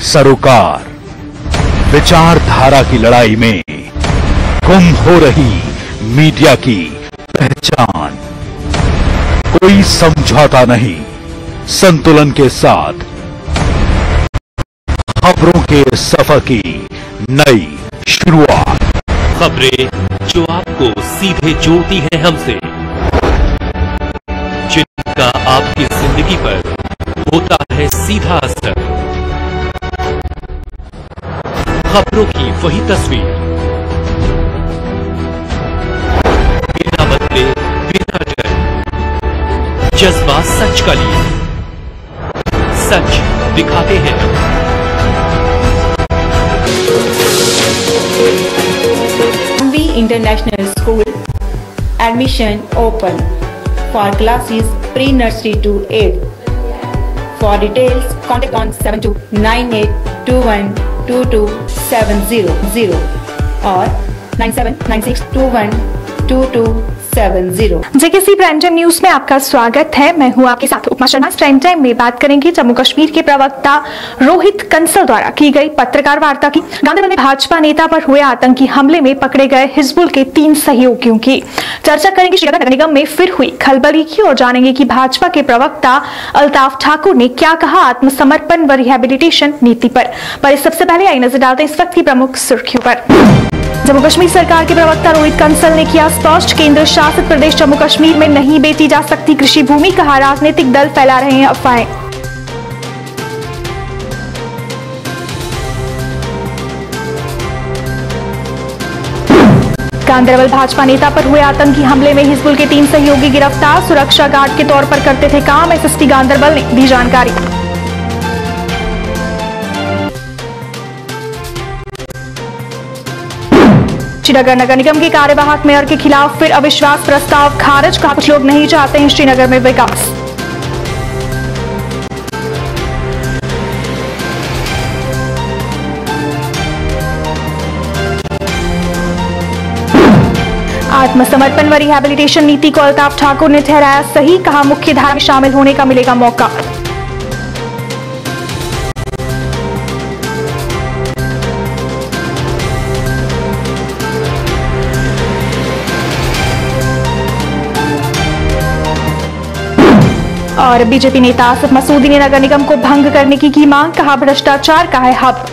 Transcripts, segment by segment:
सरोकार विचारधारा की लड़ाई में गुम हो रही मीडिया की पहचान। कोई समझौता नहीं, संतुलन के साथ खबरों के सफर की नई शुरुआत। खबरें जो आपको सीधे जोड़ती हैं हमसे, जिनका आपकी जिंदगी पर होता है सीधा असर। खबरों की वही तस्वीर, बिना बदले बिना डरे, जज्बा सच का लिए, सच दिखाते हैं। International School admission open for classes pre-nursery to 8. For details, contact on 7298212270 or 9796212270। JKC prime time news में आपका स्वागत है। मैं हूं आपके साथ उपमा शर्मा। प्राइम टाइम में बात करेंगे जम्मू कश्मीर के प्रवक्ता रोहित कंसल द्वारा की गई पत्रकार वार्ता की। गांधरबल में भाजपा नेता पर हुए आतंकी हमले में पकड़े गए हिजबुल के 3 सहयोगियों की चर्चा करेंगे। श्रीनगर नगर निगम में फिर हुई खलबली की और जानेंगे कि भाजपा के प्रवक्ता अल्ताफ ठाकुर ने क्या कहा आत्मसमर्पण व रिहेबिलिटेशन नीति पर। इस सबसे पहले आई नजर डालते हैं इस वक्त की प्रमुख सुर्खियों पर। जम्मू कश्मीर सरकार के प्रवक्ता रोहित कंसल ने किया स्पष्ट, केंद्र शासित प्रदेश जम्मू कश्मीर में नहीं बेची जा सकती कृषि भूमि। कहा राजनीतिक दल फैला रहे हैं अफवाहें। गांधरबल भाजपा नेता पर हुए आतंकी हमले में हिजबुल के 3 सहयोगी गिरफ्तार। सुरक्षा गार्ड के तौर पर करते थे काम, एसएसपी गांधरबल ने दी जानकारी। श्रीनगर नगर निगम के कार्यवाहक मेयर के खिलाफ फिर अविश्वास प्रस्ताव खारिज। कहा कुछ लोग नहीं चाहते हैं श्रीनगर में विकास। आत्मसमर्पण व रिहेबिलिटेशन नीति को अल्ताफ ठाकुर ने ठहराया सही। कहा मुख्य धारा में शामिल होने का मिलेगा मौका। और बीजेपी नेता आसिफ मसूदी ने नगर निगम को भंग करने की मांग। कहा भ्रष्टाचार का है हब।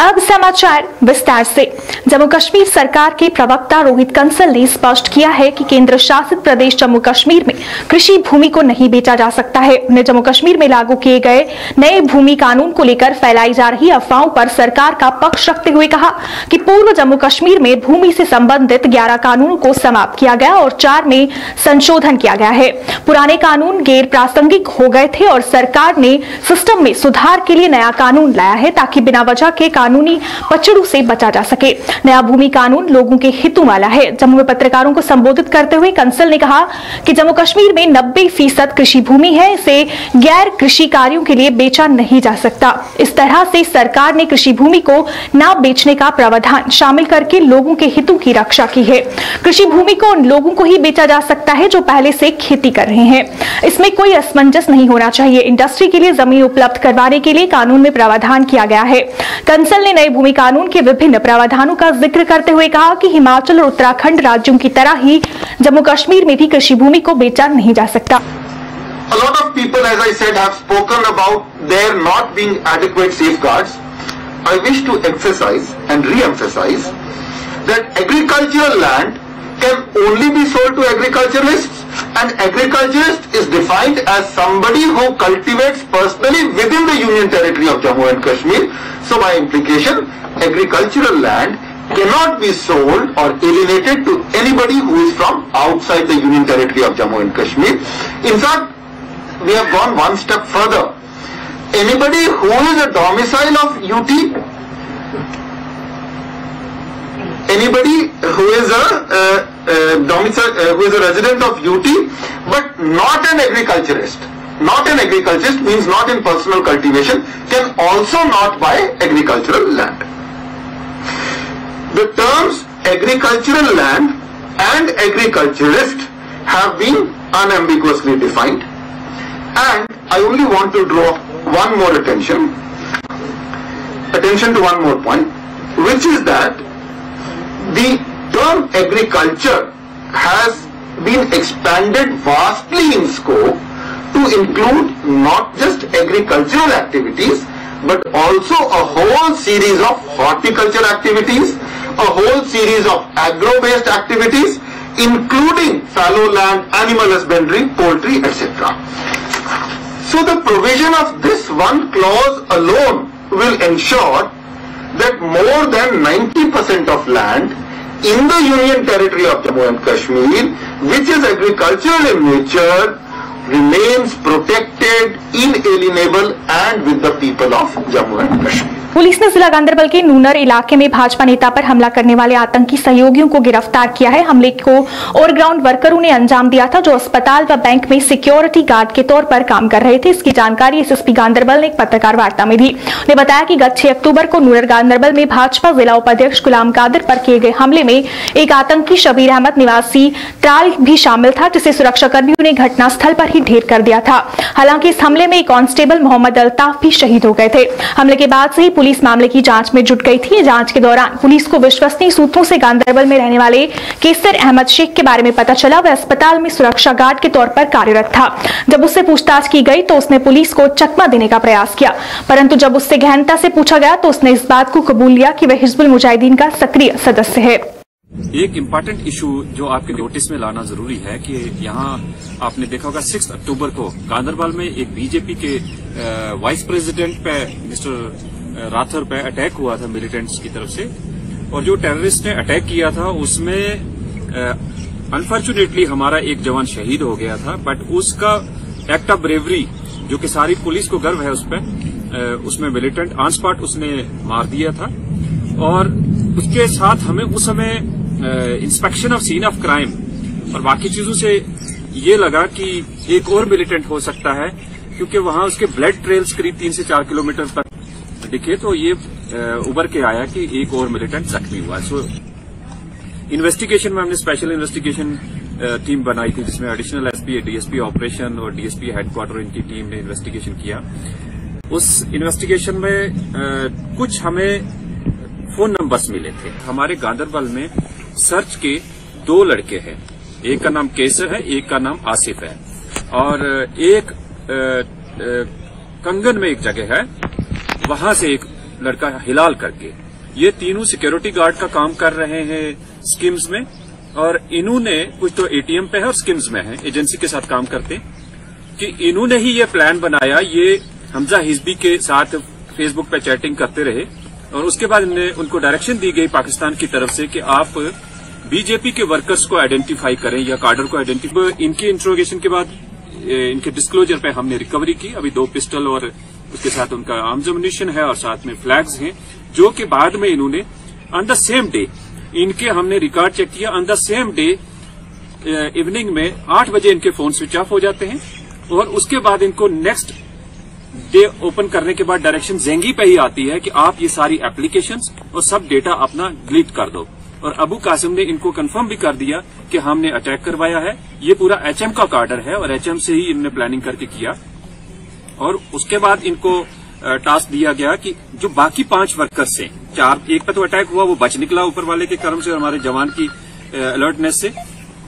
अब समाचार विस्तार से। जम्मू कश्मीर सरकार के प्रवक्ता रोहित कंसल ने स्पष्ट किया है कि केंद्र शासित प्रदेश जम्मू कश्मीर में कृषि भूमि को नहीं बेचा जा सकता है। उन्हें जम्मू कश्मीर में लागू किए गए नए भूमि कानून को लेकर फैलाई जा रही अफवाहों पर सरकार का पक्ष रखते हुए कहा कि पूर्व जम्मू कश्मीर में भूमि से संबंधित 11 कानूनों को समाप्त किया गया और 4 में संशोधन किया गया है। पुराने कानून गैर प्रासंगिक हो गए थे और सरकार ने सिस्टम में सुधार के लिए नया कानून लाया है ताकि बिना वजह के कानूनी पचड़ों से बचा जा सके। नया भूमि कानून लोगों के हितों वाला है। जम्मू में पत्रकारों को संबोधित करते हुए कंसल ने कहा कि जम्मू कश्मीर में 90% कृषि भूमि है, इसे गैर कृषि कार्यों के लिए बेचा नहीं जा सकता। इस तरह से सरकार ने कृषि भूमि को न बेचने का प्रावधान शामिल करके लोगों के हितों की रक्षा की है। कृषि भूमि को उन लोगों को ही बेचा जा सकता है जो पहले से खेती कर रहे हैं। इसमें कोई असमंजस नहीं होना चाहिए। इंडस्ट्री के लिए जमीन उपलब्ध करवाने के लिए कानून में प्रावधान किया गया है। कंसल ने नए भूमि कानून के विभिन्न प्रावधानों का जिक्र करते हुए कहा कि हिमाचल और उत्तराखंड राज्यों की तरह ही जम्मू कश्मीर में भी कृषि भूमि को बेचा नहीं जा सकता। A lot of people, as I said, have spoken about there not being adequate safeguards. I wish to emphasize and re-emphasize that agricultural land can only be sold to agriculturalists, and agriculturist is defined as somebody who cultivates personally within the Union Territory of Jammu and Kashmir. So by implication, agricultural land cannot be sold or alienated to anybody who is from outside the Union Territory of Jammu and Kashmir. In fact, we have gone one step further. Anybody who is a domicile of UT, anybody who is who is a resident of UT, but not an agriculturist. Not an agriculturist means not in personal cultivation, can also not buy agricultural land. The terms agricultural land and agriculturist have been unambiguously defined, and I only want to draw one more attention to one more point, which is that the term agriculture has been expanded vastly in scope to include not just agricultural activities, but also a whole series of horticulture activities, a whole series of agro-based activities, including fallow land, animal husbandry, poultry, etc. So the provision of this one clause alone will ensure that more than 90% of land in the Union Territory of Jammu and Kashmir, which is agricultural in nature, remains protected, inalienable and with the people of Jammu and Kashmir. Police ने जिला गांधरबल के नूनर इलाके में भाजपा नेता पर हमला करने वाले आतंकी सहयोगियों को गिरफ्तार किया है। हमले को ओवरग्राउंड वर्करों ने अंजाम दिया था, जो अस्पताल व बैंक में सिक्योरिटी गार्ड के तौर पर काम कर रहे थे। इसकी जानकारी एसएसपी गांधरबल ने एक पत्रकार वार्ता में दी। उन्होंने बताया कि गत 6 अक्टूबर को नूनर गांधरबल में भाजपा जिला उपाध्यक्ष गुलाम कादिर पर किए गए हमले में एक आतंकी शबीर अहमद निवासी ट्राल भी शामिल था, जिसे सुरक्षाकर्मियों ने घटनास्थल पर ही ढेर कर दिया था। हालांकि इस हमले में एक कांस्टेबल मोहम्मद अल्ताफ भी शहीद हो गए थे। हमले के बाद से ही पुलिस मामले की जांच में जुट गई थी। जांच के दौरान पुलिस को विश्वसनीय सूत्रों से गांधरबल में रहने वाले केसर अहमद शेख के बारे में पता चला। वह अस्पताल में सुरक्षा गार्ड के तौर पर कार्यरत था। जब उससे पूछताछ की गई तो उसने पुलिस को चकमा देने का प्रयास किया, परंतु जब उससे गहनता से पूछा गया तो उसने इस बात को कबूल लिया कि वह हिजबुल मुजाहिदीन का सक्रिय सदस्य है। एक इम्पोर्टेंट इशू जो आपके नोटिस में लाना जरूरी है कि यहाँ आपने देखा होगा 6 अक्टूबर को गांधरबल में एक बीजेपी के वाइस प्रेसिडेंट पे मिस्टर राठौर पे अटैक हुआ था मिलिटेंट्स की तरफ से, और जो टेररिस्ट ने अटैक किया था उसमें अनफॉर्चुनेटली हमारा एक जवान शहीद हो गया था। बट उसका एक्ट ऑफ ब्रेवरी जो कि सारी पुलिस को गर्व है उस पर, उसमें मिलिटेंट ऑन स्पॉट उसने मार दिया था। और उसके साथ हमें उस समय inspection of scene of crime और बाकी चीजों से ये लगा कि एक और मिलिटेंट हो सकता है, क्योंकि वहां उसके ब्लड ट्रेल्स करीब 3 से 4 किलोमीटर तक दिखे, तो ये उभर के आया कि एक और मिलिटेंट जख्मी हुआ। सो इन्वेस्टिगेशन में हमने स्पेशल इन्वेस्टिगेशन टीम बनाई थी, जिसमें एडिशनल एसपी, डीएसपी ऑपरेशन और डीएसपी हेडक्वार्टर इनकी टीम ने इन्वेस्टिगेशन किया। उस इन्वेस्टिगेशन में कुछ हमें फोन नंबर्स मिले थे। हमारे गांधरबल में सर्च के 2 लड़के हैं, एक का नाम केसर है, एक का नाम आसिफ है, और एक कंगन में एक जगह है, वहां से एक लड़का हिलाल करके। ये तीनों सिक्योरिटी गार्ड का काम कर रहे हैं स्किम्स में, और इन्होंने कुछ तो एटीएम पे है और स्किम्स में है, एजेंसी के साथ काम करते, कि इन्होंने ही ये प्लान बनाया। ये हमजा हिजबी के साथ फेसबुक पे चैटिंग करते रहे, और उसके बाद उनको डायरेक्शन दी गई पाकिस्तान की तरफ से कि आप बीजेपी के वर्कर्स को आइडेंटिफाई करें या कार्डर को आइडेंटिफाई। इनके इंट्रोगेशन के बाद इनके डिस्क्लोजर पे हमने रिकवरी की। अभी 2 पिस्टल और उसके साथ उनका आर्म्स एम्युनिशन है और साथ में फ्लैग्स हैं, जो कि बाद में इन्होंने ऑन द सेम डे इनके हमने रिकॉर्ड चेक किया। On the same day evening में 8 बजे इनके फोन स्विच ऑफ हो जाते हैं, और उसके बाद इनको नेक्स्ट डे ओपन करने के बाद डायरेक्शन जेंगी पे ही आती है कि आप ये सारी एप्लीकेशंस और सब डेटा अपना डिलीट कर दो। और अबू कासिम ने इनको कंफर्म भी कर दिया कि हमने अटैक करवाया है, ये पूरा एचएम का कार्डर है और एचएम से ही इन्होंने प्लानिंग करके किया। और उसके बाद इनको टास्क दिया गया कि जो बाकी 5 वर्कर्स से 4, एक पे तो अटैक हुआ, वो बच निकला ऊपर वाले के कर्म से और हमारे जवान की अलर्टनेस से।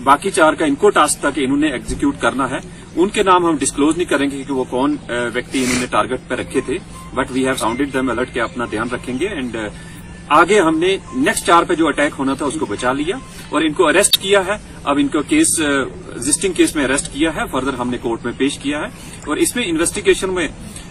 बाकी 4 का इनको टास्क था कि इन्होंने एग्जीक्यूट करना है। उनके नाम हम डिस्क्लोज नहीं करेंगे कि वो कौन व्यक्ति इन्होंने टारगेट पे रखे थे, but we have sounded them alert के अपना ध्यान रखेंगे। एंड आगे हमने नेक्स्ट 4 पे जो अटैक होना था उसको बचा लिया और इनको अरेस्ट किया है। अब इनको केस रजिस्टिंग केस में अरेस्ट किया है, फर्दर हमने कोर्ट में पेश किया है। और इसमें इन्वेस्टिगेशन में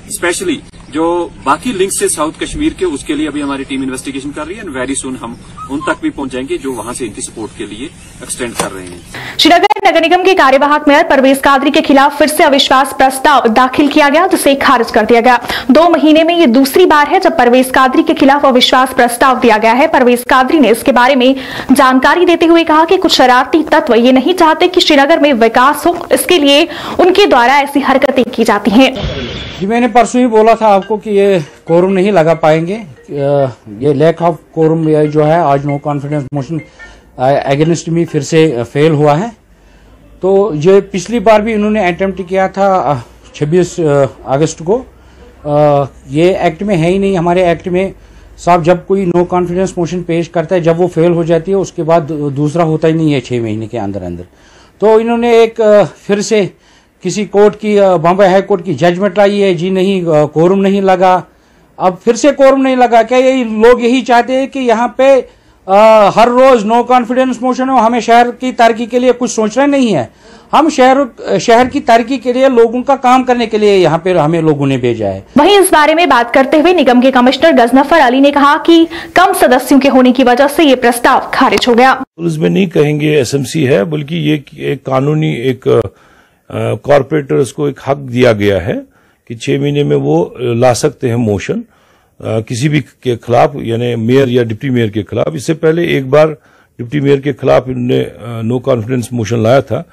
स्पेशली जो बाकी लिंक से साउथ कश्मीर के, उसके लिए अभी हमारी टीम इन्वेस्टिगेशन कर रही है एंड वेरी सुन हम उन तक भी पहुंच जाएंगे जो वहां से इनकी सपोर्ट के लिए एक्सटेंड कर रहे हैं। श्रीनगर नगर निगम के कार्यवाहक मेयर परवेज कादरी के खिलाफ फिर से अविश्वास प्रस्ताव दाखिल किया गया, जिसे खारिज कर दिया गया। 2 महीने में ये दूसरी बार है जब परवेज कादरी के खिलाफ अविश्वास प्रस्ताव दिया गया है। परवेज कादरी ने इसके बारे में जानकारी देते हुए कहा कि कुछ शरारती तत्व ये नहीं चाहते कि श्रीनगर में विकास हो, इसके लिए उनके द्वारा ऐसी हरकतें की जाती हैं। जी, मैंने परसों ही बोला था आपको कि ये कोरम नहीं लगा पाएंगे। ये लैक ऑफ कोरम जो है, आज no confidence motion against me फिर से फेल हुआ है। तो ये पिछली बार भी इन्होंने अटेम्प्ट किया था 26 अगस्त को। ये एक्ट में है ही नहीं। हमारे एक्ट में साहब जब कोई नो कॉन्फिडेंस मोशन पेश करता है, जब वो फेल हो जाती है उसके बाद दूसरा होता ही नहीं है 6 महीने के अंदर अंदर। तो इन्होंने एक फिर से किसी कोर्ट की, बॉम्बे हाई कोर्ट की जजमेंट लाई है, जी नहीं कोरम नहीं लगा। अब फिर से कोरम नहीं लगा। क्या यही लोग यही चाहते हैं कि यहाँ पे हर रोज नो कॉन्फिडेंस मोशन हो? हमें शहर की तरक्की के लिए कुछ सोचना नहीं है। हम शहर की तरक्की के लिए, लोगों का काम करने के लिए यहाँ पे हमें लोगों ने भेजा है। वहीं इस बारे में बात करते हुए निगम के कमिश्नर गजनफर अली ने कहा कि कम सदस्यों के होने की वजह से ये प्रस्ताव खारिज हो गया। में नहीं कहेंगे एसएमसी है, बल्कि ये एक कानूनी एक कॉर्पोरेटर्स को एक हक दिया गया है कि 6 महीने में वो ला सकते हैं मोशन किसी भी के खिलाफ, यानी मेयर या डिप्टी मेयर के खिलाफ। इससे पहले एक बार डिप्टी मेयर के खिलाफ इन्होंने नो कॉन्फिडेंस मोशन लाया था,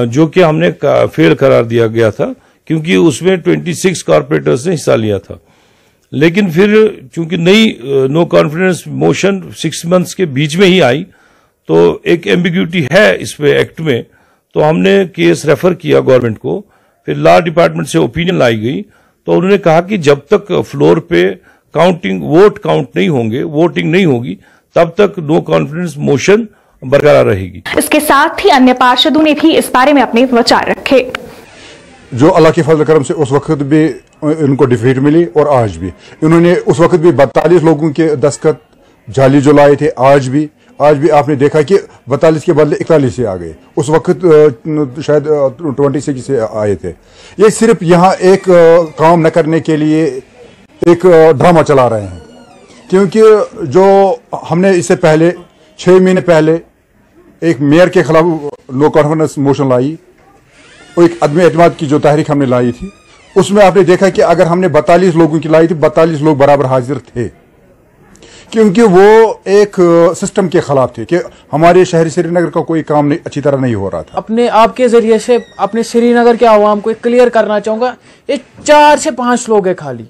जो कि हमने फेल करार दिया गया था क्योंकि उसमें 26 कॉर्पोरेटर्स ने हिस्सा लिया था। लेकिन फिर चूंकि नई नो कॉन्फिडेंस मोशन 6 मंथ्स के बीच में ही आई, तो एक एम्बिग्यूटी है इस पे एक्ट में। तो हमने केस रेफर किया गवर्नमेंट को, फिर लॉ डिपार्टमेंट से ओपिनियन लाई गई। तो उन्होंने कहा कि जब तक फ्लोर पे वोट काउंट नहीं होंगे, वोटिंग नहीं होगी, तब तक नो कॉन्फिडेंस मोशन बरकरार रहेगी। इसके साथ ही अन्य पार्षदों ने भी इस बारे में अपने विचार रखे। जो अल्लाह के फजल करम से उस वक्त भी इनको डिफीट मिली और आज भी इन्होंने उस वक्त भी 42 लोगों के दस्तखत जाली जो लाए थे। आज भी आपने देखा कि 42 के बदले 41 से आ गए। उस वक्त शायद 26 से आए थे। ये सिर्फ यहाँ एक काम न करने के लिए एक ड्रामा चला रहे हैं, क्योंकि जो हमने इससे पहले 6 महीने पहले एक मेयर के खिलाफ नो कॉन्फिडेंस मोशन लाई और एक अदम एतमाद की जो तहरीक हमने लाई थी, उसमें आपने देखा कि अगर हमने 42 लोगों की लाई थी, 42 लोग बराबर हाजिर थे, क्योंकि वो एक सिस्टम के खिलाफ थे कि हमारे शहर श्रीनगर का कोई काम नहीं अच्छी तरह नहीं हो रहा था। अपने आपके जरिए से अपने श्रीनगर के आवाम को क्लियर करना चाहूंगा, ये 4 से 5 लोग हैं खाली।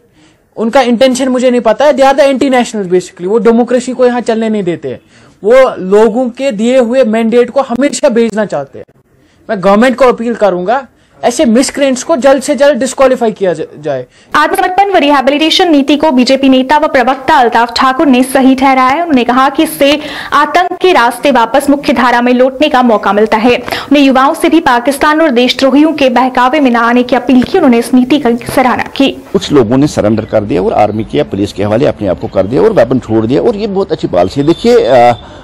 उनका इंटेंशन मुझे नहीं पता है। They are the anti national basically. वो डेमोक्रेसी को यहाँ चलने नहीं देते हैं। वो लोगों के दिए हुए मैंडेट को हमेशा भेजना चाहते हैं। मैं गवर्नमेंट को अपील करूंगा, ऐसे मिसक्रेंट्स को जल्द से जल्द डिस्क्वालीफाई किया जाए। आत्मसमर्पण व रिहैबिलिटेशन नीति को बीजेपी नेता व प्रवक्ता अल्ताफ ठाकुर ने सही ठहराया है। उन्होंने कहा कि इससे आतंक के रास्ते वापस मुख्य धारा में लौटने का मौका मिलता है। उन्हें युवाओं से भी पाकिस्तान और देशद्रोहियों के बहकावे में न आने की अपील की। उन्होंने इस नीति की सराहना की। कुछ लोगों ने सरेंडर कर दिया और आर्मी के या पुलिस के हवाले अपने आप को कर दिया और वेपन छोड़ दिया, और ये बहुत अच्छी पॉलिसी है। देखिए,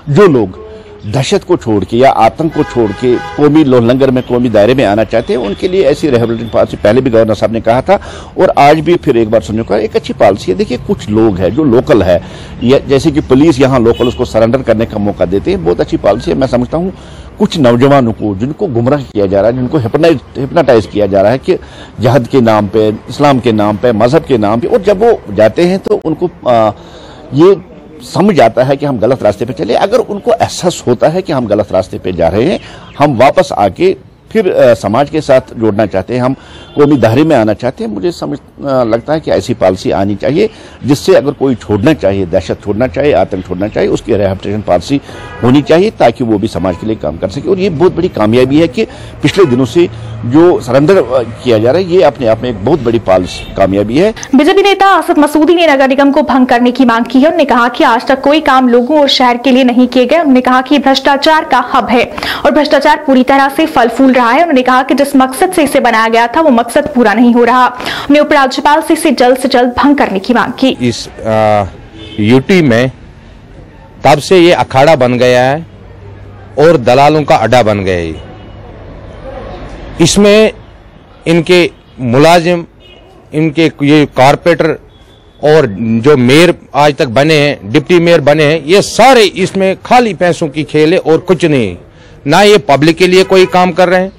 जो लोग दहशत को छोड़ के या आतंक को छोड़ के कौमी लोहलंगर में, कौमी दायरे में आना चाहते हैं, उनके लिए ऐसी रिहैबिलिटेशन पॉलिसी पहले भी गवर्नर साहब ने कहा था और आज भी फिर एक बार सुनने को एक अच्छी पॉलिसी है। देखिए, कुछ लोग हैं जो लोकल है, जैसे कि पुलिस यहाँ लोकल उसको सरेंडर करने का मौका देते हैं, बहुत अच्छी पॉलिसी है। मैं समझता हूँ कुछ नौजवानों को जिनको गुमराह किया जा रहा है, जिनको हिप्नोटाइज किया जा रहा है कि जहद के नाम पे, इस्लाम के नाम पे, मजहब के नाम पे, और जब वो जाते हैं तो उनको ये समझ आता है कि हम गलत रास्ते पे चले। अगर उनको एहसास होता है कि हम गलत रास्ते पे जा रहे हैं, हम वापस आके फिर समाज के साथ जोड़ना चाहते हैं, हम कौमी दायरे में आना चाहते हैं, मुझे समझ लगता है कि ऐसी पॉलिसी आनी चाहिए जिससे अगर कोई छोड़ना चाहिए, दहशत छोड़ना चाहिए, आतंक छोड़ना चाहिए, उसकी रिहैबिलिटेशन पॉलिसी होनी चाहिए ताकि वो भी समाज के लिए काम कर सके। और ये बहुत बड़ी कामयाबी है कि पिछले दिनों से जो सरेंडर किया जा रहा है, ये अपने आप में एक बहुत बड़ी कामयाबी है। बीजेपी नेता असद मसूदी ने नगर निगम को भंग करने की मांग की है। उन्होंने कहा कि आज तक कोई काम लोगों और शहर के लिए नहीं किए गए। उन्होंने कहा कि भ्रष्टाचार का हब है और भ्रष्टाचार पूरी तरह से फल फूल रहा है। उन्होंने कहा कि जिस मकसद से इसे बनाया गया था वो मकसद पूरा नहीं हो रहा। उन्होंने उपराज्यपाल से इसे जल्द भंग करने की मांग की। इस यूटी में तब से ये अखाड़ा बन गया है और दलालों का अड्डा बन गया है। इसमें इनके मुलाजिम इनके ये कॉरपोरेटर और जो मेयर आज तक बने हैं, डिप्टी मेयर बने हैं, ये सारे इसमें खाली पैसों की खेल है और कुछ नहीं। ना ये पब्लिक के लिए कोई काम कर रहे हैं,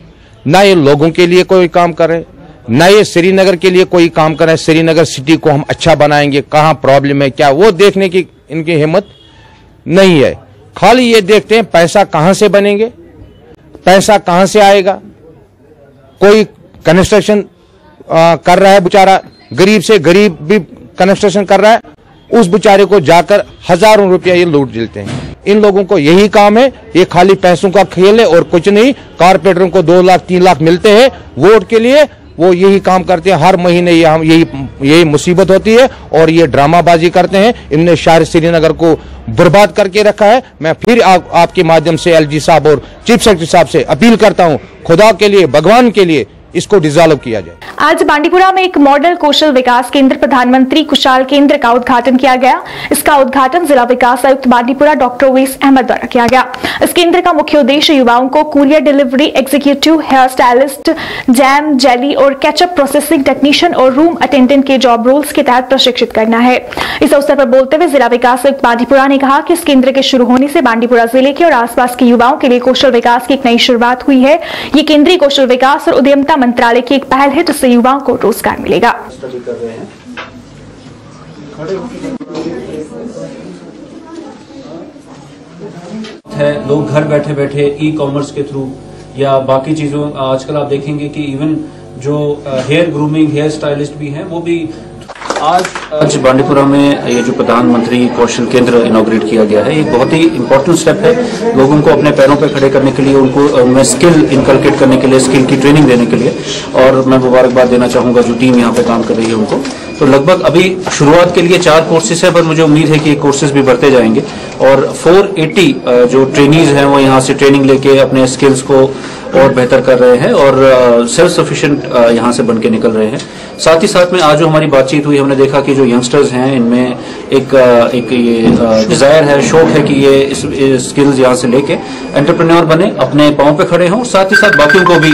ना ये लोगों के लिए कोई काम कर रहे हैं, ना ये श्रीनगर के लिए कोई काम कर रहे हैं। श्रीनगर सिटी को हम अच्छा बनाएंगे, कहाँ प्रॉब्लम है क्या, वो देखने की इनकी हिम्मत नहीं है। खाली ये देखते हैं पैसा कहां से बनेंगे, पैसा कहां से आएगा। कोई कंस्ट्रक्शन कर रहा है, बेचारा गरीब से गरीब भी कंस्ट्रक्शन कर रहा है, उस बेचारे को जाकर हजारों रुपया ये लूट लेते हैं। इन लोगों को यही काम है, ये खाली पैसों का खेल है और कुछ नहीं। कॉर्पोरेटरों को 2 लाख 3 लाख मिलते हैं वोट के लिए, वो यही काम करते हैं। हर महीने यही मुसीबत होती है और ये ड्रामाबाजी करते हैं। इनने शहर श्रीनगर को बर्बाद करके रखा है। मैं फिर आपके माध्यम से एलजी साहब और चीफ सेक्रेटरी साहब से अपील करता हूं, खुदा के लिए, भगवान के लिए इसको डिसॉल्व किया जाए। आज बांडीपुरा में एक मॉडल कौशल विकास केंद्र प्रधानमंत्री कुशाल केंद्र का उद्घाटन किया गया। इसका उद्घाटन जिला विकास आयुक्त बांडीपुरा डॉक्टर ओवैस अहमद द्वारा किया गया। इस केंद्र का मुख्य उद्देश्य युवाओं को courier delivery executive, hair stylist, jam, jelly और केचप प्रोसेसिंग टेक्नीशियन और रूम अटेंडेंट के जॉब रोल्स के तहत प्रशिक्षित करना है। इस अवसर पर बोलते हुए जिला विकास आयुक्त बांडीपुरा ने कहा कि इस केंद्र के शुरू होने से बांडीपुरा जिले के और आसपास के युवाओं के लिए कौशल विकास की एक नई शुरुआत हुई है। ये केंद्रीय कौशल विकास और उद्यमिता मंत्रालय की एक पहल है जिससे युवाओं को रोजगार मिलेगा। लोग घर बैठे बैठे ई कॉमर्स के थ्रू या बाकी चीजों, आजकल आप देखेंगे कि इवन जो हेयर ग्रूमिंग, हेयर स्टाइलिस्ट भी हैं, वो भी आज बांडीपुरा में ये जो प्रधानमंत्री कौशल केंद्र इनॉग्रेट किया गया है, एक बहुत ही इंपॉर्टेंट स्टेप है लोगों को अपने पैरों पर खड़े करने के लिए, उनको उनमें स्किल इनकलकेट करने के लिए, स्किल की ट्रेनिंग देने के लिए। और मैं मुबारकबाद देना चाहूंगा जो टीम यहाँ पे काम कर रही है उनको। तो लगभग अभी शुरुआत के लिए 4 कोर्सेज है, पर मुझे उम्मीद है कि कोर्सेज भी बढ़ते जाएंगे और 480 जो ट्रेनीज हैं वो यहाँ से ट्रेनिंग लेके अपने स्किल्स को और बेहतर कर रहे हैं और सेल्फ सफिशिएंट यहाँ से बन के निकल रहे हैं। साथ ही साथ में आज जो हमारी बातचीत हुई, हमने देखा कि जो यंगस्टर्स हैं इनमें एक ये डिजायर है, शौक है कि ये स्किल्स यहाँ से लेके एंटरप्रेन्योर बने, अपने पाँव पे खड़े हों, साथ ही साथ बाकियों को भी,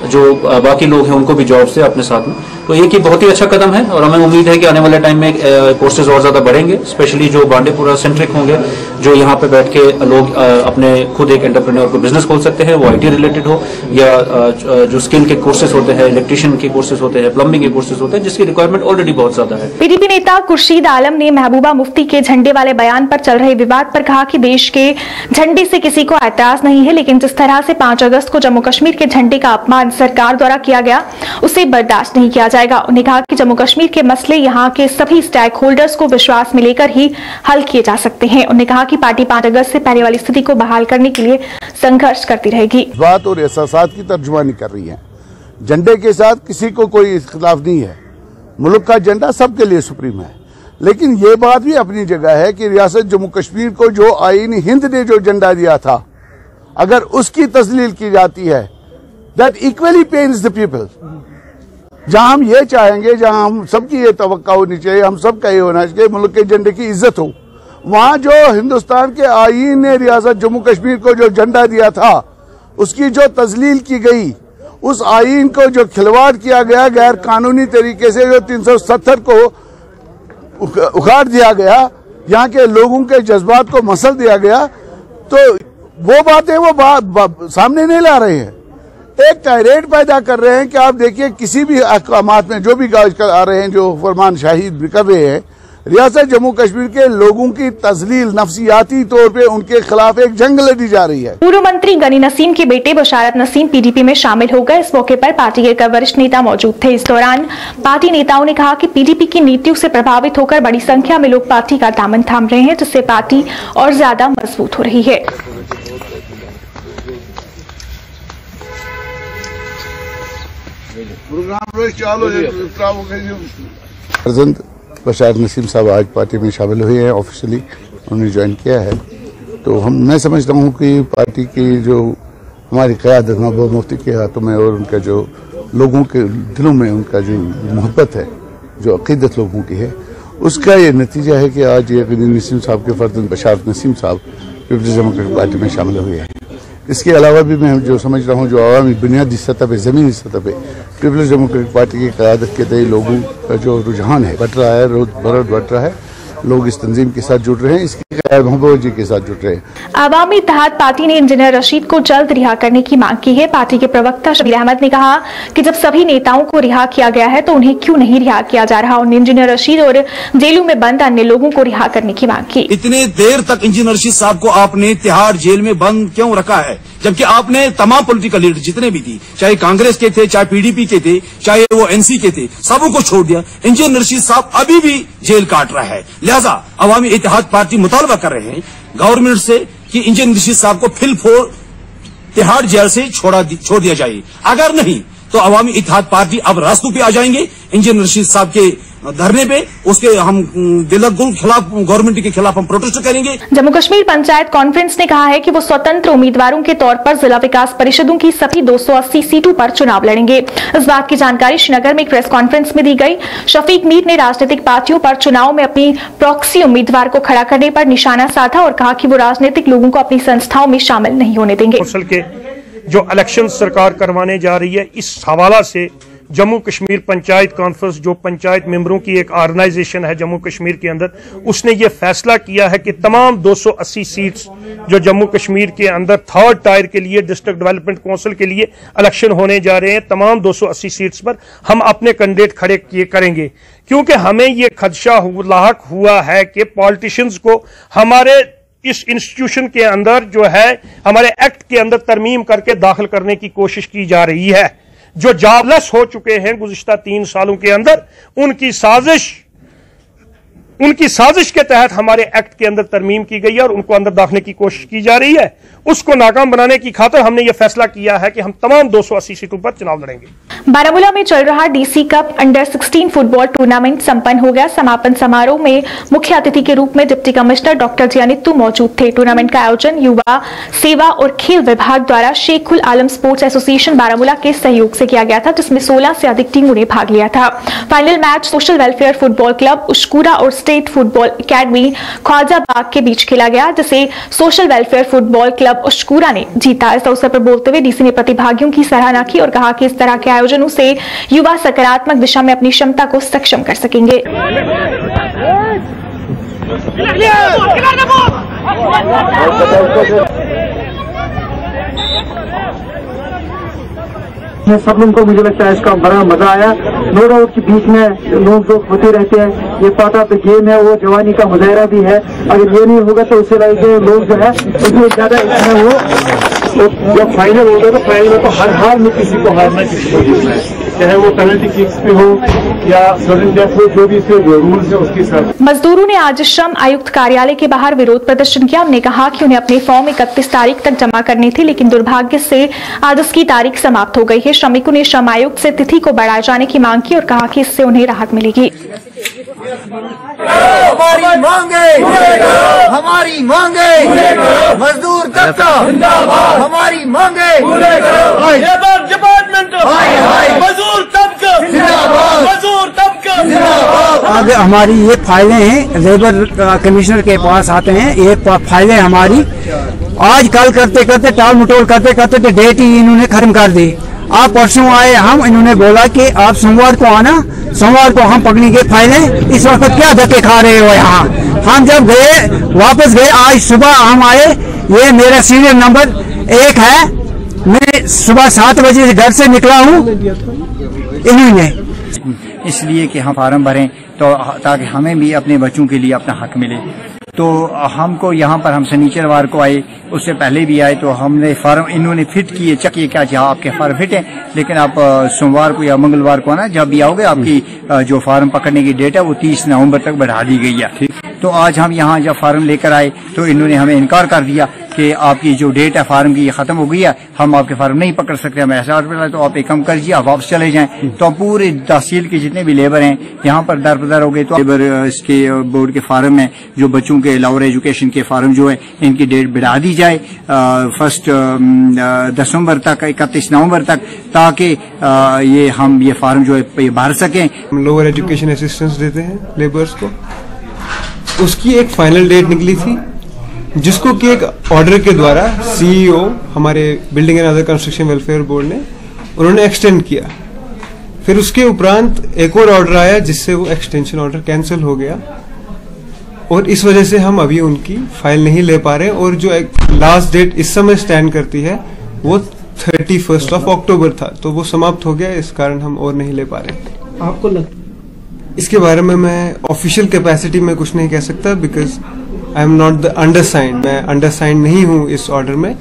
जो बाकी लोग हैं उनको भी जॉब से अपने साथ में। तो ये बहुत ही अच्छा कदम है और हमें उम्मीद है कि आने वाले टाइम में कोर्सेज और ज्यादा बढ़ेंगे, स्पेशली जो बांडीपुरा सेंट्रिक होंगे, जो यहाँ पे बैठ के लोग अपने खुद एक एंटरप्रेन्योर को बिजनेस खोल सकते हैं, वो आईटी रिलेटेड हो या जो स्किल के कोर्सेज होते हैं, इलेक्ट्रिशियन के कोर्सेज होते हैं, प्लम्बिंग के कोर्सेज होते हैं, जिसकी रिक्वायरमेंट ऑलरेडी बहुत ज्यादा है। पीडीपी नेता खुर्शीद आलम ने महबूबा मुफ्ती के झंडे वाले बयान पर चल रहे विवाद पर कहा कि देश के झंडे से किसी को ऐतराज नहीं है, लेकिन जिस तरह से 5 अगस्त को जम्मू कश्मीर के झंडे का अपमान सरकार द्वारा किया गया, उसे बर्दाश्त नहीं किया जाएगा। उन्होंने कहा कि जम्मू कश्मीर के मसले यहाँ के सभी स्टेक होल्डर्स को विश्वास में लेकर ही हल किए जा सकते हैं। उन्होंने कहा कि पार्टी 5 अगस्त से पहले वाली स्थिति को बहाल करने के लिए संघर्ष करती रहेगी। बात और एहसासात की तर्जुमानी कर रही है। झंडे के साथ किसी को कोई इख्तिलाफ नहीं है, मुल्क का झंडा सबके लिए सुप्रीम है, लेकिन ये बात भी अपनी जगह है कि रियासत जम्मू कश्मीर को जो आईन हिंद ने जो झंडा दिया था, अगर उसकी तस्लील की जाती है, that equally pains the people. जहां हम ये चाहेंगे, जहां हम सबकी ये तवक्का होनी चाहिए, हम सबका ये होना चाहिए मुल्क के झंडे की इज्जत हो, वहां जो हिंदुस्तान के आईन ने रियासत जम्मू कश्मीर को जो झंडा दिया था, उसकी जो तस्लील की गई, उस आईन को जो खिलवाड़ किया गया, गैर कानूनी तरीके से जो 370 को उखाड़ दिया गया, यहाँ के लोगों के जज्बात को मसल दिया गया, तो वो बातें वो सामने नहीं ला रहे हैं। एक टायरेट पैदा कर रहे हैं कि आप देखिए किसी भी अहकामात में जो भी आजकल आ रहे हैं, जो फरमान शाही कर रहे हैं, रियासत जम्मू कश्मीर के लोगों की तस्लील नफसियाती तौर पे उनके खिलाफ एक जंग लड़ी जा रही है। पूर्व मंत्री गनी नसीम के बेटे बशारत नसीम पीडीपी में शामिल हो गए। इस मौके पर पार्टी के कई वरिष्ठ नेता मौजूद थे। इस दौरान पार्टी नेताओं ने कहा कि पीडीपी की नीतियों से प्रभावित होकर बड़ी संख्या में लोग पार्टी का दामन थाम रहे हैं, जिससे पार्टी और ज्यादा मजबूत हो रही है। बशारत नसीम साहब आज पार्टी में शामिल हुए हैं, ऑफिशियली उन्होंने ज्वाइन किया है। तो मैं समझता हूँ कि पार्टी की जो हमारी क़यादत महबूबा मुफ्ती के हाथों में और उनका जो लोगों के दिलों में उनका जो मोहब्बत है, जो अकीदत लोगों की है, उसका ये नतीजा है कि आज ये गनी नसीम साहब के फर्जंद बशारत नसीम साहब पीपल्स डेमोक्रेटिक पार्टी में शामिल हुए हैं। इसके अलावा भी मैं जो समझ रहा हूँ, जो आवामी बुनियादी सतह पे, ज़मीनी सतह पे पीपल्स डेमोक्रेटिक पार्टी की क़यादत के तहत लोगों का जो रुझान है बढ़ रहा है, रोज बढ़ रहा है, लोग इस तंजीम के साथ जुड़ रहे हैं, इसकी महबूब जी के साथ जुड़ रहे हैं। अवामी इत्तेहाद पार्टी ने इंजीनियर रशीद को जल्द रिहा करने की मांग की है। पार्टी के प्रवक्ता शबीर अहमद ने कहा कि जब सभी नेताओं को रिहा किया गया है तो उन्हें क्यों नहीं रिहा किया जा रहा। उन्होंने इंजीनियर रशीद और जेलों में बंद अन्य लोगों को रिहा करने की मांग की। इतने देर तक इंजीनियर रशीद साहब को आपने तिहाड़ जेल में बंद क्यों रखा है, जबकि आपने तमाम पॉलिटिकल लीडर जितने भी थी, चाहे कांग्रेस के थे, चाहे पीडीपी के थे, चाहे वो एनसी के थे, सबों को छोड़ दिया। इंजीनियर रशीद साहब अभी भी जेल काट रहा है। लिहाजा अवामी इत्तेहाद पार्टी मुतालबा कर रहे हैं गवर्नमेंट से कि इंजीनियर रशीद साहब को फिलफोर तिहाड़ जेल से छोड़ दिया जाए। अगर नहीं तो अवामी इत्तेहाद पार्टी अब रास्तों पे आ जाएंगे इंजीनियर रशीद साहब के धरने पे, उसके हम बिल्कुल खिलाफ, गवर्नमेंट के खिलाफ हम प्रोटेस्ट करेंगे। जम्मू कश्मीर पंचायत कॉन्फ्रेंस ने कहा है कि वो स्वतंत्र उम्मीदवारों के तौर पर जिला विकास परिषदों की सभी 280 सीटों पर चुनाव लड़ेंगे। इस बात की जानकारी श्रीनगर में एक प्रेस कॉन्फ्रेंस में दी गई। शफीक मीर ने राजनीतिक पार्टियों पर चुनाव में अपनी प्रॉक्सी उम्मीदवार को खड़ा करने पर निशाना साधा और कहा कि वो राजनीतिक लोगों को अपनी संस्थाओं में शामिल नहीं होने देंगे। जो इलेक्शन सरकार करवाने जा रही है, इस हवाला से जम्मू कश्मीर पंचायत कॉन्फ्रेंस, जो पंचायत मेंबरों की एक ऑर्गेनाइजेशन है जम्मू कश्मीर के अंदर, उसने ये फैसला किया है कि तमाम 280 सीट्स जो जम्मू कश्मीर के अंदर थर्ड टायर के लिए डिस्ट्रिक्ट डेवलपमेंट काउंसिल के लिए इलेक्शन होने जा रहे हैं, तमाम 280 सीट्स पर हम अपने कैंडिडेट खड़े किए करेंगे, क्योंकि हमें ये खदशा लाहक हुआ है कि पॉलिटिशियंस को हमारे इस इंस्टीट्यूशन के अंदर जो है, हमारे एक्ट के अंदर तरमीम करके दाखिल करने की कोशिश की जा रही है। जो जॉबलेस हो चुके हैं गुज़िश्ता 3 सालों के अंदर, उनकी साजिश के तहत हमारे एक्ट के अंदर तरमीम की गई है और उनको अंदर दाखिले की कोशिश की जा रही है। उसको नाकाम बनाने की खातिर हमने ये फैसला किया है कि हम तमाम 280 सीटों पर चुनाव लड़ेंगे। बारामूला में चल रहा DC cup under 16 football tournament संपन्न हो गया। समापन समारोह में मुख्य अतिथि के रूप में डिप्टी कमिश्नर डॉक्टर जियानित्तू मौजूद थे। टूर्नामेंट का आयोजन युवा सेवा और खेल विभाग द्वारा शेख उल आलम स्पोर्ट्स एसोसिएशन बारामूला के सहयोग से किया गया था, जिसमें 16 से अधिक टीमों ने भाग लिया था। Final match social welfare football club Ushkura और स्टेट फुटबॉल अकेडमी ख्वाजाबाग के बीच खेला गया, जिसे सोशल वेलफेयर फुटबॉल क्लब उश्कूरा ने जीता। इस अवसर पर बोलते हुए डीसी ने प्रतिभागियों की सराहना की और कहा कि इस तरह के आयोजनों से युवा सकारात्मक दिशा में अपनी क्षमता को सक्षम कर सकेंगे। सब लोगों को मुझे लगता है इसका बड़ा मजा आया। नो डाउट के बीच में लोग होते रहते हैं, ये पार्ट ऑफ द गेम है, वो जवानी का मुजाहरा भी है। अगर ये नहीं होगा तो उससे लोग जो है उसमें ज्यादा इसमें वो तो जब फाइनल होगा तो फाइनल में तो हर हार में किसी को हारना, किसी को जीतना है, चाहे वो पेनल्टी किक्स पे हो या सडन डेथ हो, जो भी इसके रूल्स है उसके साथ। मजदूरों ने आज श्रम आयुक्त कार्यालय के बाहर विरोध प्रदर्शन किया। उन्होंने कहा कि उन्हें अपने फॉर्म 31 तारीख तक जमा करनी थी, लेकिन दुर्भाग्य से आज उसकी तारीख समाप्त हो गई है। श्रमिकों ने श्रम आयुक्त से तिथि को बढ़ाए जाने की मांग की और कहा कि इससे उन्हें राहत मिलेगी। हमारी मांगे, हमारी मांगे, मजदूर तबका हमारी मांगे, लेबर डिपार्टमेंट, मजदूर तबका, मजदूर तबका। आगे हमारी ये फाइलें हैं, लेबर कमिश्नर के पास आते हैं, ये फाइलें हमारी आज कल करते करते टाल मटोल करते करते तो डेट ही इन्होंने खत्म कर दी। आप परसों आए हम, इन्होंने बोला कि आप सोमवार को आना, सोमवार को हम पकड़ेंगे फाइलें। इस वक्त क्या धक्के खा रहे हो यहाँ। हम जब गए वापस गए, आज सुबह हम आए, ये मेरा सीरियल नंबर 1 है, मैं सुबह 7 बजे से घर से निकला हूँ इन्होंने, इसलिए कि हम फार्म भरें तो ताकि हमें भी अपने बच्चों के लिए अपना हक मिले। तो हमको यहाँ पर हम शनिचरवार को आए, उससे पहले भी आए, तो हमने फार्म इन्होंने फिट किए, चेक किए क्या जहाँ आपके फार्म फिट है, लेकिन आप सोमवार को या मंगलवार को आना, जब भी आओगे आपकी जो फार्म पकड़ने की डेट है वो 30 नवंबर तक बढ़ा दी गई है। तो आज हम यहाँ जब फार्म लेकर आए तो इन्होंने हमें इनकार कर दिया कि आपकी जो डेट है फार्म की ये खत्म हो गई है, हम आपके फार्म नहीं पकड़ सकते। हमें ऐसा ऑर्डर मिला तो आप एक कम कर दीजिए, आप वापस चले जाएं। तो हम पूरे तहसील के जितने भी लेबर हैं यहाँ पर दर बदर हो गए। तो लेबर इसके बोर्ड के फार्म में जो बच्चों के लोअर एजुकेशन के फार्म जो है इनकी डेट बढ़ा दी जाए 1 दिसंबर तक, 31 नवंबर तक, ताकि ये हम ये फार्म जो है भर सकें। हम लोअर एजुकेशन असिस्टेंस देते हैं लेबर्स को, उसकी एक फाइनल डेट निकली थी जिसको कि एक ऑर्डर के द्वारा सीईओ हमारे building and other construction welfare board ने उन्होंने एक्सटेंड किया। फिर उसके उपरांत एक और ऑर्डर आया जिससे वो एक्सटेंशन ऑर्डर कैंसिल हो गया और इस वजह से हम अभी उनकी फाइल नहीं ले पा रहे और जो लास्ट डेट इस समय स्टैंड करती है वो 31 अक्टूबर था, तो वो समाप्त हो गया, इस कारण हम और नहीं ले पा रहे। आपको इसके बारे में मैं ऑफिशियल कैपेसिटी में कुछ नहीं कह सकता because I am not the undersigned, मैं अंडरसाइंड नहीं हूँ इस ऑर्डर में।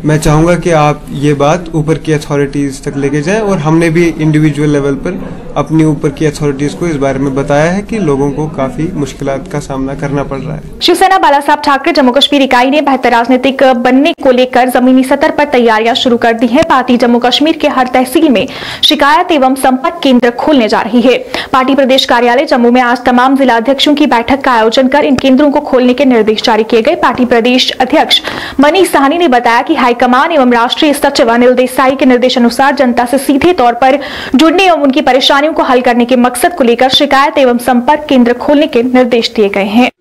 मैं चाहूंगा कि आप ये बात ऊपर की अथॉरिटीज तक लेके जाएं और हमने भी इंडिविजुअल लेवल पर अपनी ऊपर की अथॉरिटीज को इस बारे में बताया है कि लोगों को काफी मुश्किलात का सामना करना पड़ रहा है। शिवसेना बाला साहब ठाकरे जम्मू कश्मीर इकाई ने बेहतर राजनीतिक बनने को लेकर जमीनी सतह पर तैयारियां शुरू कर दी है। पार्टी जम्मू कश्मीर के हर तहसील में शिकायत एवं संपर्क केंद्र खोलने जा रही है। पार्टी प्रदेश कार्यालय जम्मू में आज तमाम जिला अध्यक्षों की बैठक का आयोजन कर इन केंद्रों को खोलने के निर्देश जारी किए गए। पार्टी प्रदेश अध्यक्ष मनीष साहनी ने बताया कि हाईकमान एवं राष्ट्रीय सचिव अनिल देसाई के निर्देशानुसार जनता से सीधे तौर पर जुड़ने एवं उनकी परेशानियों को हल करने के मकसद को लेकर शिकायत एवं संपर्क केंद्र खोलने के निर्देश दिए गए हैं।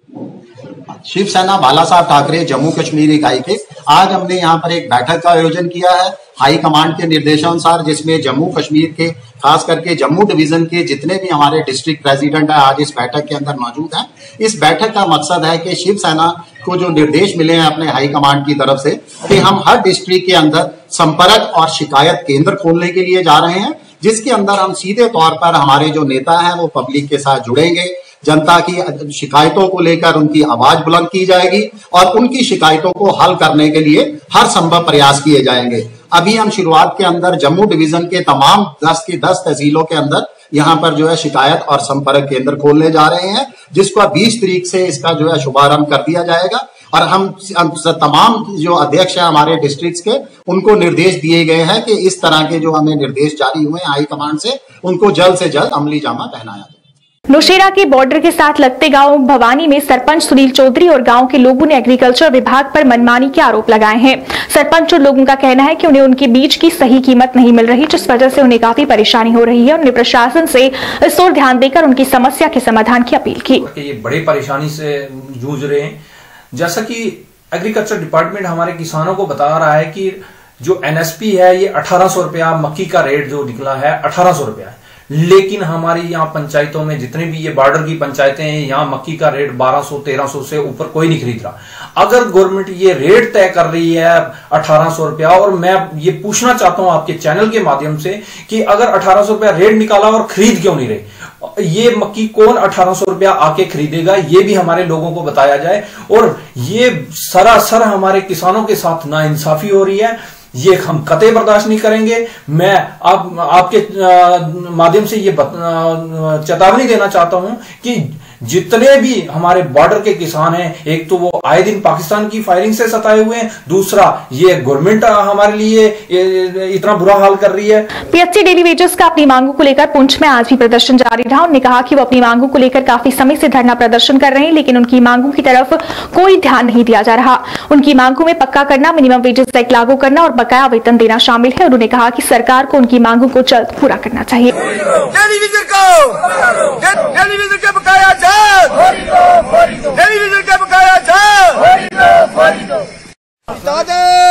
शिवसेना बाला साहब ठाकरे जम्मू कश्मीर इकाई के आज हमने यहाँ पर एक बैठक का आयोजन किया है हाई कमांड के निर्देशानुसार, जिसमें जम्मू कश्मीर के खास करके जम्मू डिवीजन के जितने भी हमारे डिस्ट्रिक्ट प्रेसिडेंट है आज इस बैठक के अंदर मौजूद हैं। इस बैठक का मकसद है कि शिवसेना को जो निर्देश मिले हैं अपने हाई कमांड की तरफ से कि हम हर डिस्ट्रिक्ट के अंदर संपर्क और शिकायत केंद्र खोलने के लिए जा रहे हैं, जिसके अंदर हम सीधे तौर पर हमारे जो नेता हैं वो पब्लिक के साथ जुड़ेंगे, जनता की शिकायतों को लेकर उनकी आवाज बुलंद की जाएगी और उनकी शिकायतों को हल करने के लिए हर संभव प्रयास किए जाएंगे। अभी हम शुरुआत के अंदर जम्मू डिवीजन के तमाम 10 की 10 तहसीलों के अंदर यहाँ पर जो है शिकायत और संपर्क केंद्र खोलने जा रहे हैं, जिसको 20 तारीख से इसका जो है शुभारंभ कर दिया जाएगा और हम तमाम जो अध्यक्ष हैं हमारे डिस्ट्रिक्ट के उनको निर्देश दिए गए हैं कि इस तरह के जो हमें निर्देश जारी हुए हाई कमांड से उनको जल्द से जल्द अमली जामा पहनाया जाए। नौशेरा के बॉर्डर के साथ लगते गांव भवानी में सरपंच सुनील चौधरी और गांव के लोगों ने एग्रीकल्चर विभाग पर मनमानी के आरोप लगाए हैं। सरपंच और लोगों का कहना है कि उन्हें उनके बीज की सही कीमत नहीं मिल रही, जिस वजह से उन्हें काफी परेशानी हो रही है। उन्होंने प्रशासन से इस ओर ध्यान देकर उनकी समस्या के समाधान की अपील की। ये बड़ी परेशानी से जूझ रहे हैं। जैसा कि एग्रीकल्चर डिपार्टमेंट हमारे किसानों को बता रहा है कि जो एनएसपी है ये 1800 रुपया, मक्की का रेट जो निकला है 1800 रुपया है, लेकिन हमारी यहाँ पंचायतों में जितने भी ये बॉर्डर की पंचायतें हैं यहाँ मक्की का रेट 1200-1300 से ऊपर कोई नहीं खरीद रहा। अगर गवर्नमेंट ये रेट तय कर रही है 1800 रुपया, और मैं ये पूछना चाहता हूं आपके चैनल के माध्यम से कि अगर 1800 रुपया रेट निकाला और खरीद क्यों नहीं रहे, ये मक्की कौन 1800 रुपया आके खरीदेगा, ये भी हमारे लोगों को बताया जाए। और ये सरासर हमारे किसानों के साथ नाइंसाफी हो रही है, ये हम कतई बर्दाश्त नहीं करेंगे। मैं आपके माध्यम से ये चेतावनी देना चाहता हूं कि जितने भी हमारे बॉर्डर के किसान हैं, एक तो वो आए दिन पाकिस्तान की फायरिंग से सताए हुए हैं, दूसरा ये गवर्नमेंट हमारे लिए इतना बुरा हाल कर रही है। पीएचसी डेली वेजेस का अपनी मांगों को लेकर पुंछ में आज भी प्रदर्शन जारी रहा। उन्होंने कहा कि वो अपनी मांगों को लेकर काफी समय से धरना प्रदर्शन कर रहे हैं, लेकिन उनकी मांगों की तरफ कोई ध्यान नहीं दिया जा रहा। उनकी मांगों में पक्का करना, मिनिमम वेजेस एक्ट लागू करना और बकाया वेतन देना शामिल है। उन्होंने कहा कि सरकार को उनकी मांगों को जल्द पूरा करना चाहिए। टेलीविजन का बकाया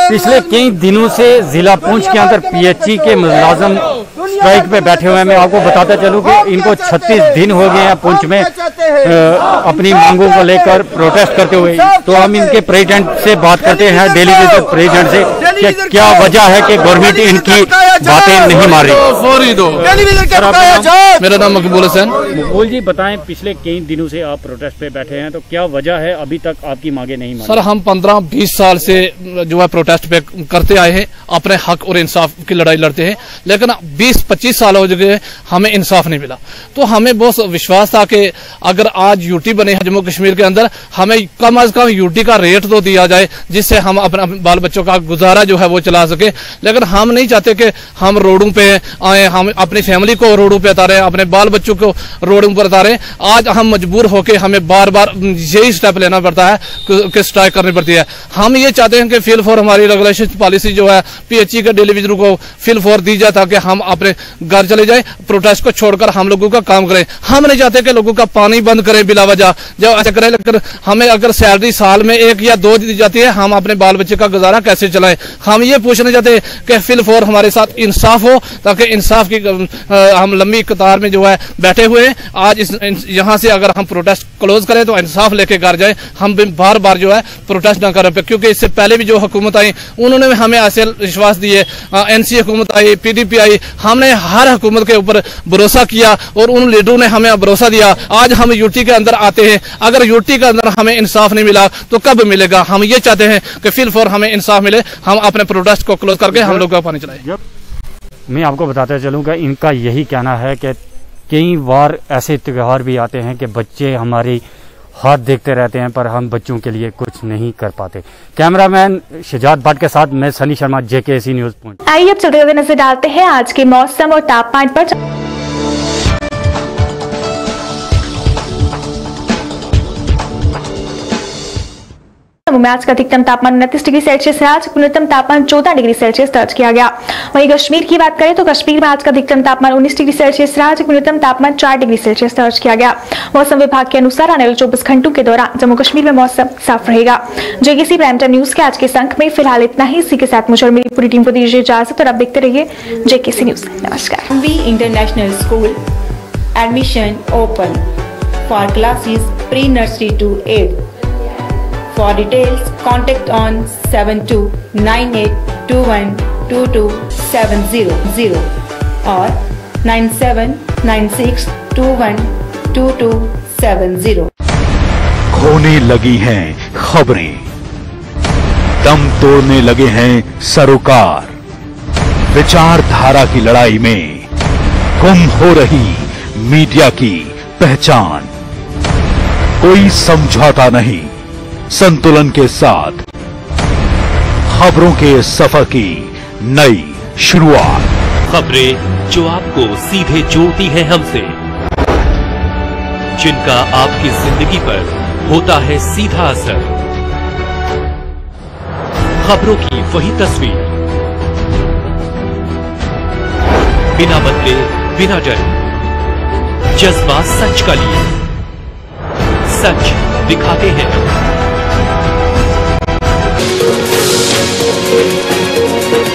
पिछले कई दिनों से जिला पुंछ के अंदर पीएचई के मुलाजम स्ट्राइक पे बैठे हुए हैं। मैं आपको बताता चलूं कि इनको 36 दिन हो गए हैं पुंछ में अपनी मांगों को लेकर प्रोटेस्ट करते हुए। तो हम इनके प्रेसिडेंट से बात करते हैं, डेली वेजेस प्रेसिडेंट से, कि क्या वजह है कि गवर्नमेंट इनकी बातें नहीं मान रही। मेरा नाम मकबूल हसन। मकबूल जी बताएं, पिछले कई दिनों से आप प्रोटेस्ट पे बैठे हैं, तो क्या वजह है अभी तक आपकी मांगे नहीं मान? सर हम 15-20 साल से जो है प्रोटेस्ट पे करते आए हैं, अपने हक और इंसाफ की लड़ाई लड़ते हैं, लेकिन 20-25 साल हो चुके हमें इंसाफ नहीं मिला। तो हमें बहुत विश्वास था कि अगर आज यूटी बने हैं जम्मू कश्मीर के अंदर, हमें कम अज कम यूटी का रेट तो दिया जाए जिससे हम अपने बाल बच्चों का गुजारा जो है वो चला सके। लेकिन हम नहीं चाहते कि हम रोडों पे आए, हम अपनी फैमिली को रोडों पे उतारे, अपने बाल बच्चों को रोडों पर उतारे। आज हम मजबूर होकर हमें बार बार यही स्टेप लेना पड़ता है कि स्ट्राइक करनी पड़ती है। हम ये चाहते हैं कि फिल फॉर हमारी रेगुलेशन पॉलिसी जो है पीएचई के डेली वेजेस को फिल फॉर दी जाए, ताकि हम अपने अपने घर चले जाए, प्रोटेस्ट को छोड़कर हम लोगों का काम करें। हम नहीं चाहते कि लोगों का पानी बंद करें बिला वजह, जब ऐसा करें। लेकिन हमें अगर सैलरी साल में 1 या 2 दी जाती है, हम अपने बाल बच्चे का गुजारा कैसे चलाएं? हम ये पूछना चाहते हैं कि फिलफोर हमारे साथ इंसाफ हो, ताकि इंसाफ की हम लंबी कतार में जो है बैठे हुए हैं। आज यहाँ से अगर हम प्रोटेस्ट क्लोज करें तो इंसाफ लेके घर जाए, हम बार बार जो है प्रोटेस्ट ना करें। क्योंकि इससे पहले भी जो हुकूमत आई उन्होंने हमें ऐसे विश्वास दिए, एनसी हुकूमत आई, पीडीपी आई, हमने हर हुकूमत के ऊपर भरोसा किया और उन लीडरों ने हमें भरोसा दिया। आज हम यूटी के अंदर आते हैं, अगर यूटी के अंदर हमें इंसाफ नहीं मिला तो कब मिलेगा? हम ये चाहते हैं कि फिलफोर हमें इंसाफ मिले, हम अपने प्रोटेस्ट को क्लोज करके हम लोग का पानी चलाएं। मैं आपको बताता चलूँ कि इनका यही कहना है कि कई बार ऐसे त्योहार भी आते हैं कि बच्चे हमारी हाथ देखते रहते हैं, पर हम बच्चों के लिए कुछ नहीं कर पाते। कैमरामैन शजात भट्ट के साथ मैं Sunny Sharma, JKC news point. आइए अब चलते हुए नजर डालते हैं आज के मौसम और तापमान पर। में आज का अधिकतम तापमान 29 डिग्री सेल्सियस है। आज न्यूनतम तापमान 14 डिग्री सेल्सियस दर्ज किया गया। वहीं कश्मीर की बात करें तो कश्मीर में आज का अधिकतम तापमान 19 डिग्री सेल्सियस रहा। आज न्यूनतम तापमान 4 डिग्री सेल्सियस दर्ज किया गया। मौसम विभाग के अनुसार आने वाले 24 घंटों के दौरान जम्मू कश्मीर में मौसम साफ रहेगा। JKC प्राइम टाइम न्यूज के आज के अंक में फिलहाल इतना ही। इसी के साथ मुझे और मेरी पूरी टीम को दीजिए इजाजत और आप देखते रहिए JKC न्यूज। नमस्कार। International school admission open for classes pre nursery to 8। For details, contact on 7298212270 or 9796212270। खोने लगी हैं खबरें, दम तोड़ने लगे हैं सरोकार। विचारधारा की लड़ाई में गुम हो रही मीडिया की पहचान। कोई समझौता नहीं, संतुलन के साथ खबरों के सफर की नई शुरुआत। खबरें जो आपको सीधे जोड़ती हैं हमसे, जिनका आपकी जिंदगी पर होता है सीधा असर। खबरों की वही तस्वीर, बिना बदले बिना डरे, जज्बा सच का लिए, सच दिखाते हैं।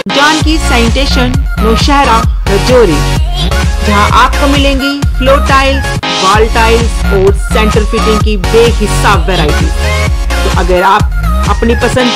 जानकी सैनिटेशन नौशहरा रजौरी, जहां आपको मिलेंगी फ्लोर टाइल्स, वॉल टाइल्स और सेंटर फिटिंग की बेहिसाब वैरायटी। तो अगर आप अपनी पसंद की